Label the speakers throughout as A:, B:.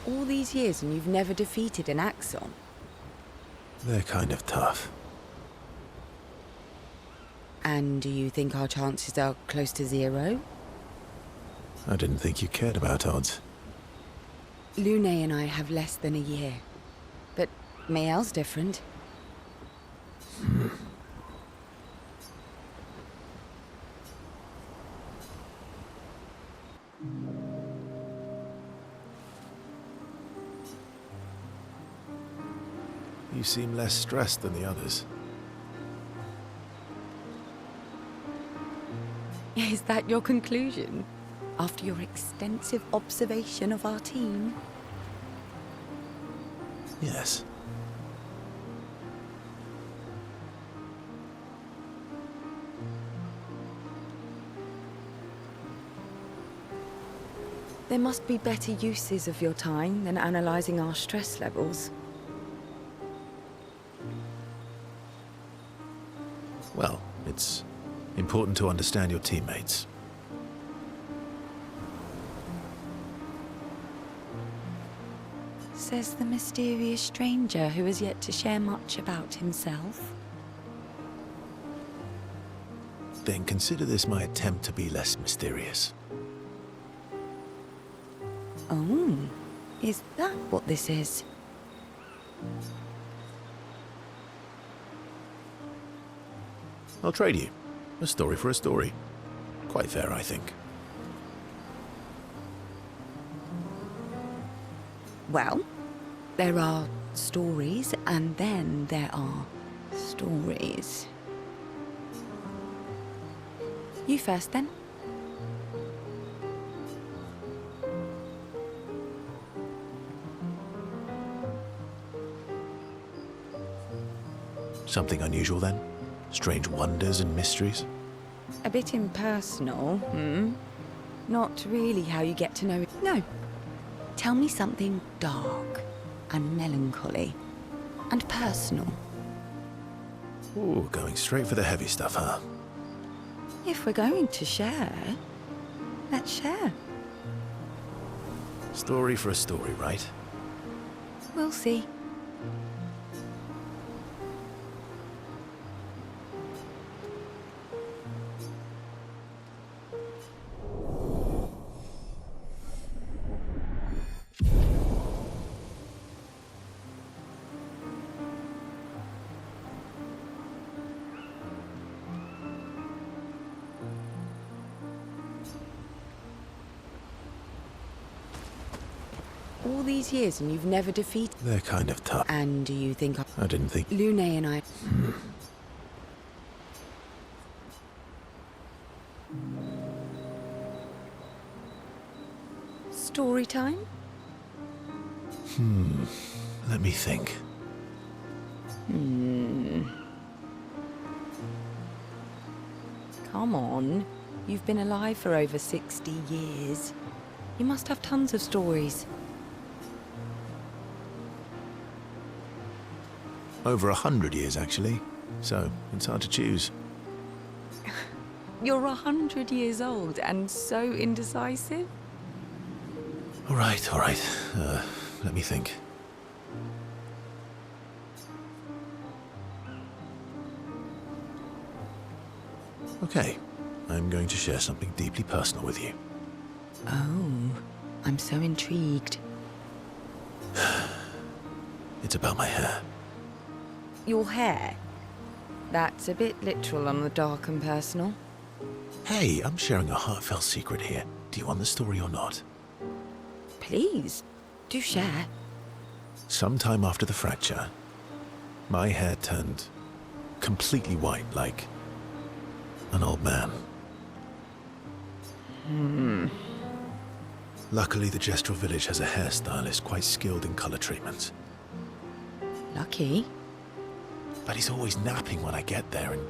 A: All these years and you've never defeated an Axon?
B: They're kind of tough.
A: And do you think our chances are close to zero?
B: I didn't think you cared about odds.
A: Lune and I have less than a year. But Mael's different.
B: You seem less stressed than the others.
A: Is that your conclusion? After your extensive observation of our team?
B: Yes.
A: There must be better uses of your time than analyzing our stress levels.
B: Well, it's important to understand your teammates.
A: Says the mysterious stranger who has yet to share much about himself.
B: Then consider this my attempt to be less mysterious.
A: Oh, is that what this is?
B: I'll trade you. A story for a story. Quite fair, I think.
A: Well, there are stories, and then there are stories. You first, then.
B: Something unusual, then? Strange wonders and mysteries?
A: A bit impersonal, Not really how you get to know it. No. Tell me something dark and melancholy and personal.
B: Ooh, going straight for the heavy stuff, huh?
A: If we're going to share, let's share.
B: Story for a story, right?
A: We'll see. All these years and you've never defeated...
B: They're kind of tough.
A: And do you think...
B: I didn't think...
A: Lune and I... Story time?
B: Let me think.
A: Come on. You've been alive for over 60 years. You must have tons of stories.
B: Over 100 years, actually. So, it's hard to choose.
A: You're 100 years old and so indecisive?
B: All right. Let me think. Okay, I'm going to share something deeply personal with you.
A: Oh, I'm so intrigued.
B: It's about my hair.
A: Your hair? That's a bit literal on the dark and personal.
B: Hey, I'm sharing a heartfelt secret here. Do you want the story or not?
A: Please, do share.
B: Sometime after the fracture, my hair turned completely white, like an old man. Luckily, the Gestural village has a hairstylist quite skilled in color treatments.
A: Lucky.
B: But he's always napping when I get there, and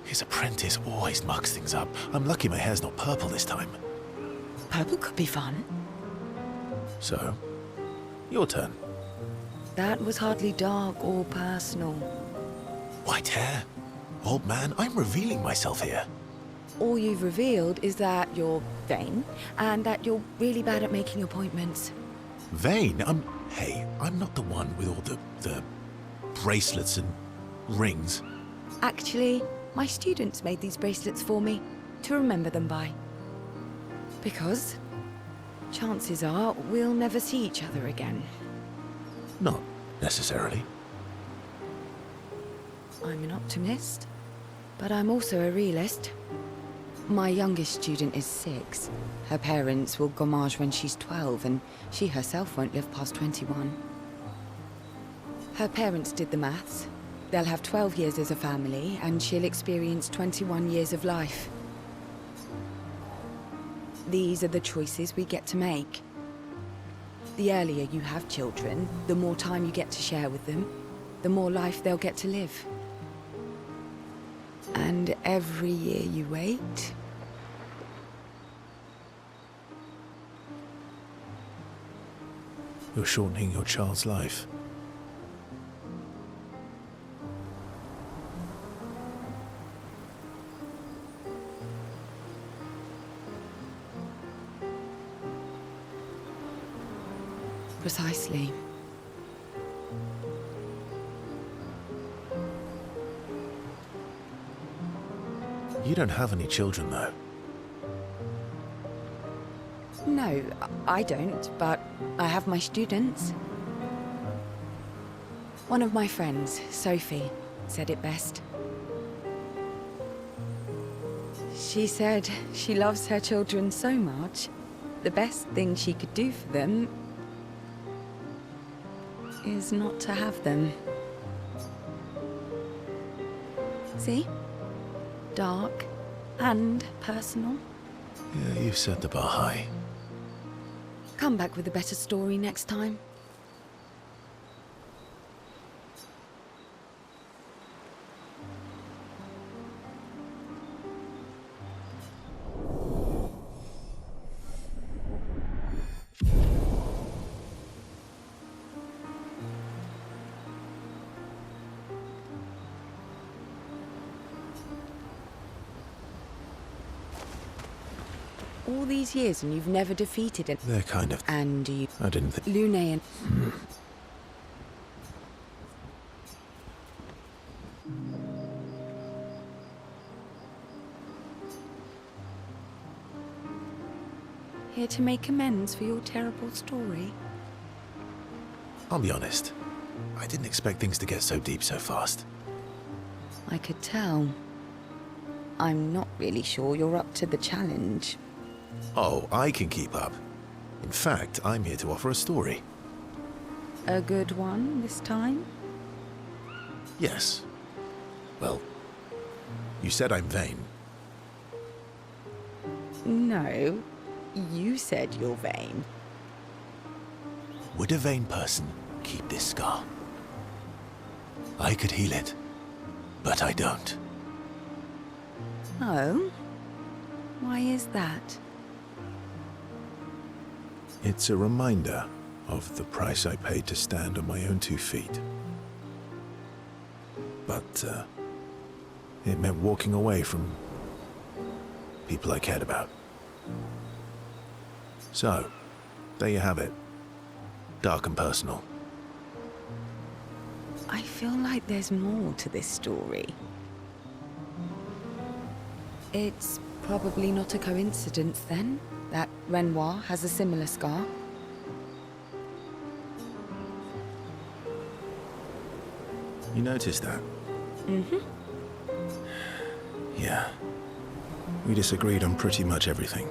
B: his apprentice always mucks things up. I'm lucky my hair's not purple this time.
A: Purple could be fun.
B: So, your turn.
A: That was hardly dark or personal.
B: White hair? Old man, I'm revealing myself here.
A: All you've revealed is that you're vain and that you're really bad at making appointments.
B: Vane? Hey, I'm not the one with all the bracelets and rings.
A: Actually, my students made these bracelets for me to remember them by. Because chances are we'll never see each other again.
B: Not necessarily.
A: I'm an optimist, but I'm also a realist. My youngest student is 6. Her parents will gommage when she's 12, and she herself won't live past 21. Her parents did the maths. They'll have 12 years as a family, and she'll experience 21 years of life. These are the choices we get to make. The earlier you have children, the more time you get to share with them, the more life they'll get to live. And every year you wait,
B: you're shortening your child's life.
A: precisely.
B: You don't have any children, though.
A: No, I don't, but I have my students. One of my friends, Sophie, said it best. She said she loves her children so much, the best thing she could do for them is not to have them. See? Dark and personal.
B: Yeah, you've set the bar high.
A: Come back with a better story next time. All these years and you've never defeated it.
B: They're kind of...
A: And you...
B: I didn't think...
A: Lune and... Here to make amends for your terrible story?
B: I'll be honest. I didn't expect things to get so deep so fast.
A: I could tell. I'm not really sure you're up to the challenge.
B: Oh, I can keep up. In fact, I'm here to offer a story.
A: A good one this time?
B: Yes. Well, you said I'm vain.
A: No, you said you're vain.
B: Would a vain person keep this scar? I could heal it, but I don't.
A: Oh? Why is that?
B: It's a reminder of the price I paid to stand on my own 2 feet. But, it meant walking away from people I cared about. So, there you have it. Dark and personal.
A: I feel like there's more to this story. It's probably not a coincidence, then, that Renoir has a similar scar.
B: You noticed that?
A: Mm-hmm.
B: Yeah. We disagreed on pretty much everything.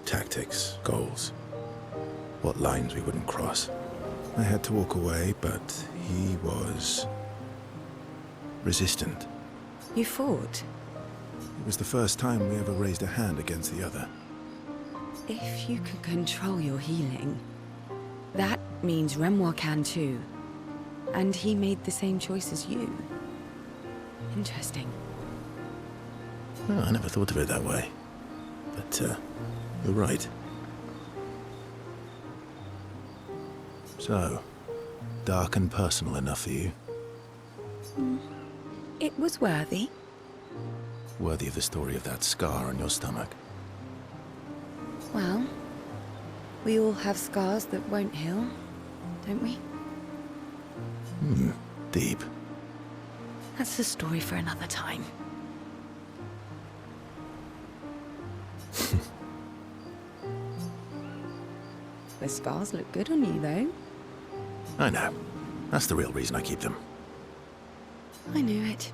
B: Tactics, goals, what lines we wouldn't cross. I had to walk away, but he was resistant.
A: You fought?
B: It was the first time we ever raised a hand against the other.
A: If you can control your healing, that means Renoir can too. And he made the same choice as you. Interesting.
B: Oh, I never thought of it that way. But, you're right. So, dark and personal enough for you?
A: It was worthy.
B: Worthy of the story of that scar on your stomach.
A: Well, We all have scars that won't heal, don't we?
B: Deep.
A: That's a story for another time. The scars look good on you, though.
B: I know. That's the real reason I keep them.
A: I knew it.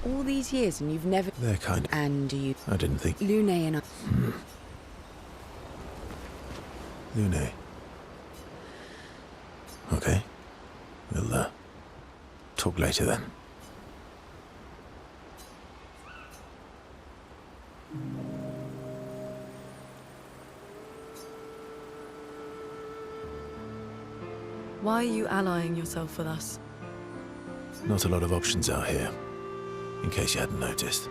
A: All these years and you've never...
B: They're kind of...
A: And you...
B: I didn't think...
A: Lune and I...
B: Lune. Okay. We'll, talk later then.
C: Why are you allying yourself with us?
B: Not a lot of options out here, in case you hadn't noticed.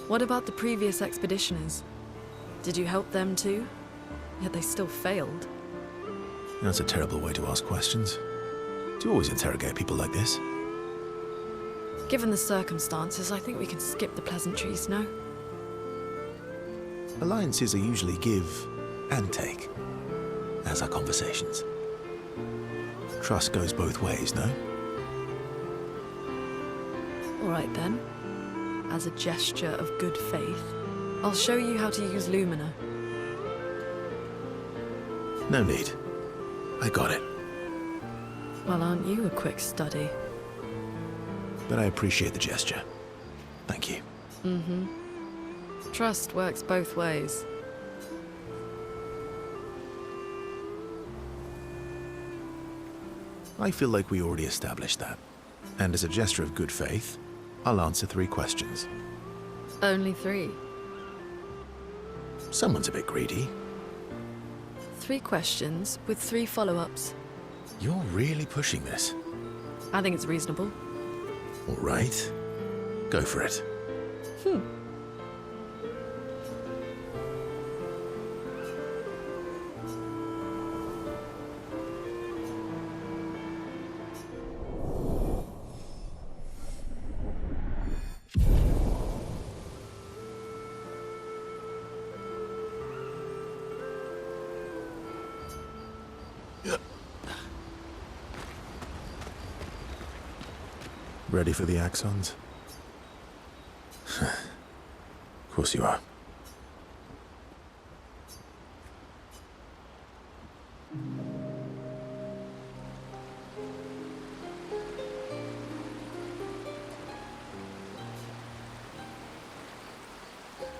C: What about the previous expeditioners? Did you help them too? Yet they still failed.
B: That's a terrible way to ask questions. Do you always interrogate people like this?
C: Given the circumstances, I think we can skip the pleasantries, no?
B: Alliances are usually give and take, as are conversations. Trust goes both ways, no?
C: All right then. As a gesture of good faith, I'll show you how to use Lumina.
B: No need. I got it.
C: Well, aren't you a quick study?
B: But I appreciate the gesture. Thank you.
C: Trust works both ways.
B: I feel like we already established that. And as a gesture of good faith, I'll answer 3 questions.
C: Only 3.
B: Someone's a bit greedy.
C: 3 questions with 3 follow-ups.
B: You're really pushing this.
C: I think it's reasonable.
B: All right. Go for it. Ready for the axons? Of course you are.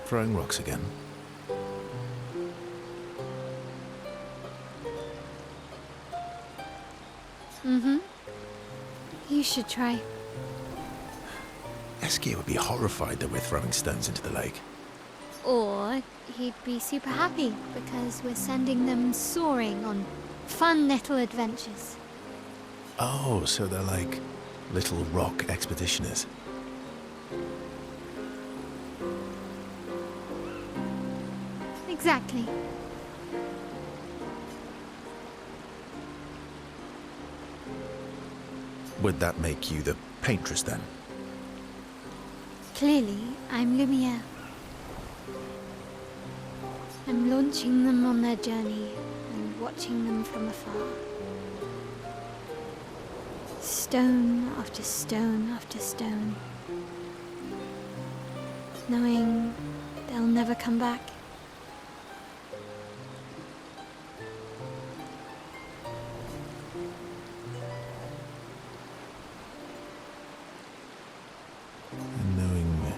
B: Throwing rocks again.
D: You should try.
B: Eskia would be horrified that we're throwing stones into the lake.
D: Or he'd be super happy because we're sending them soaring on fun little adventures.
B: Oh, so they're like little rock expeditioners.
D: Exactly.
B: Would that make you the paintress then?
D: Clearly, I'm Lumiere. I'm launching them on their journey and watching them from afar. Stone after stone after stone. Knowing they'll never come back.
B: And knowing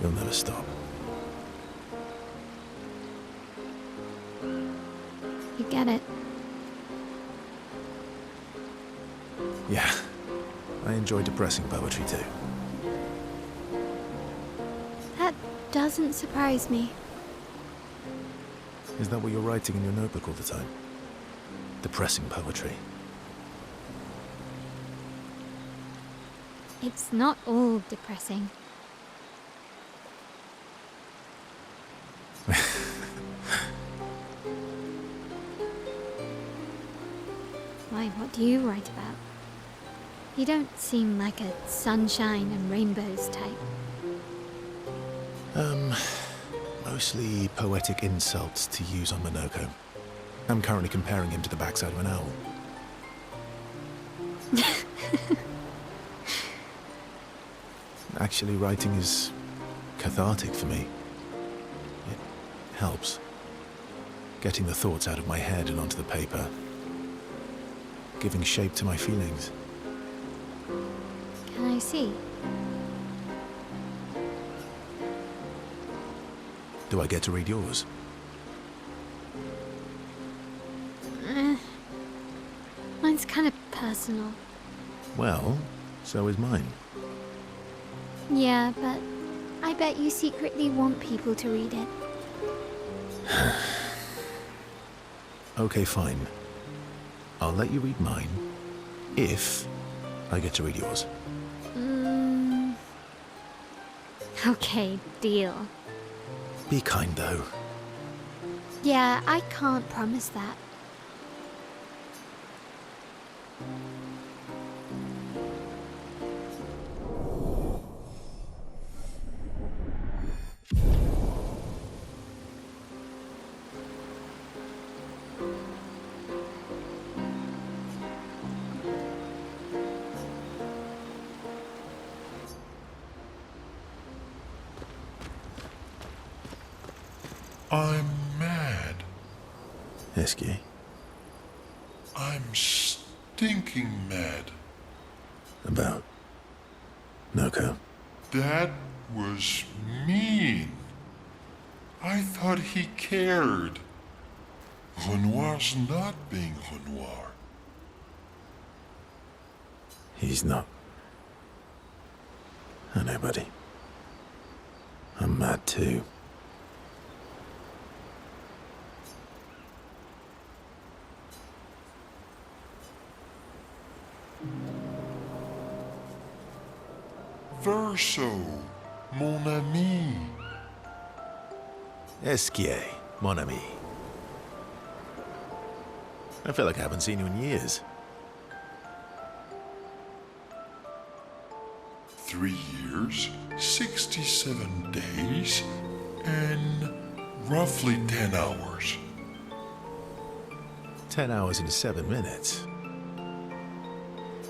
B: you'll never stop.
D: You get it.
B: Yeah, I enjoy depressing poetry too.
D: That doesn't surprise me.
B: Is that what you're writing in your notebook all the time? Depressing poetry.
D: It's not all depressing. Why, what do you write about? You don't seem like a sunshine and rainbows type.
B: Mostly poetic insults to use on Minoko. I'm currently comparing him to the backside of an owl. Actually, writing is cathartic for me. It helps. Getting the thoughts out of my head and onto the paper. Giving shape to my feelings.
D: Can I see?
B: Do I get to read yours?
D: Mine's kind of personal.
B: Well, so is mine.
D: Yeah, but I bet you secretly want people to read it.
B: Okay, fine. I'll let you read mine, if I get to read yours.
D: Okay, deal.
B: Be kind, though.
D: Yeah, I can't promise that.
E: I'm mad.
B: Esky.
E: I'm stinking mad.
B: About Noko.
E: That was mean. I thought he cared. Renoir's not being Renoir.
B: He's not. I know, buddy. I'm mad too.
E: Verso, mon ami.
B: Esquier, mon ami. I feel like I haven't seen you in years.
E: 3 years, 67 days, and roughly 10 hours.
B: 10 hours and 7 minutes.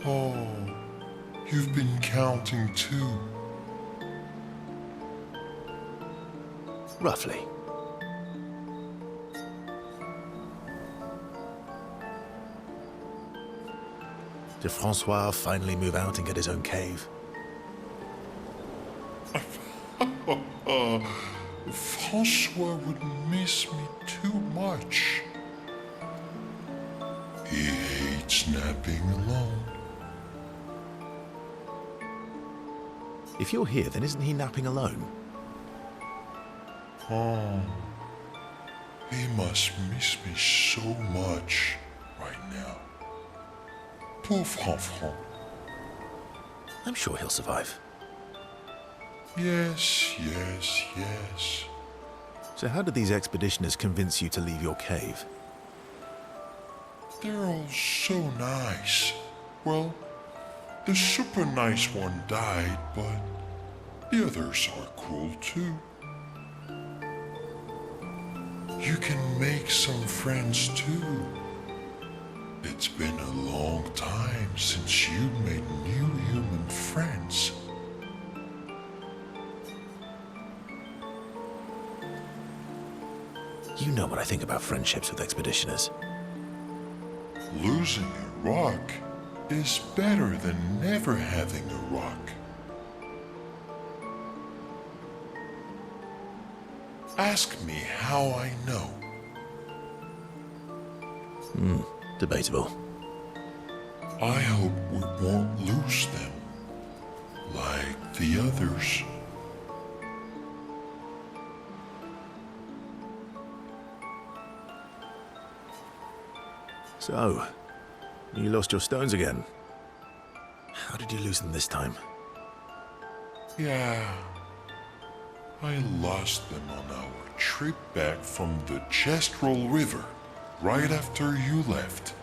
E: Oh, you've been counting too.
B: Roughly. Did Francois finally move out and get his own cave?
E: Francois would miss me too much. He hates napping alone.
B: If you're here, then isn't he napping alone?
E: Oh, he must miss me so much right now. Poor Franfran.
B: I'm sure he'll survive.
E: Yes, yes, yes.
B: So how did these expeditioners convince you to leave your cave?
E: They're all so nice. Well, the super nice one died, but the others are cool too. You can make some friends too. It's been a long time since you made new human friends.
B: You know what I think about friendships with expeditioners.
E: Losing a rock is better than never having a rock. Ask me how I know.
B: Debatable.
E: I hope we won't lose them, like the others.
B: So, you lost your stones again. How did you lose them this time?
E: Yeah, I lost them on our trip back from the Chestrel River, right after you left.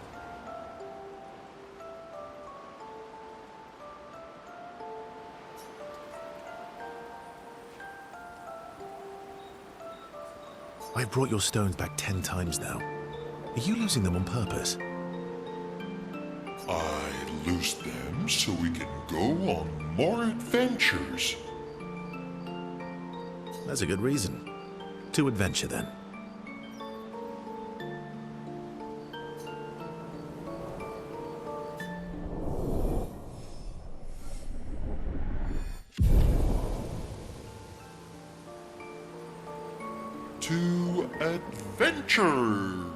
B: I've brought your stones back 10 times now. Are you losing them on purpose?
E: I lose them so we can go on more adventures.
B: That's a good reason. To adventure, then.
E: To adventure!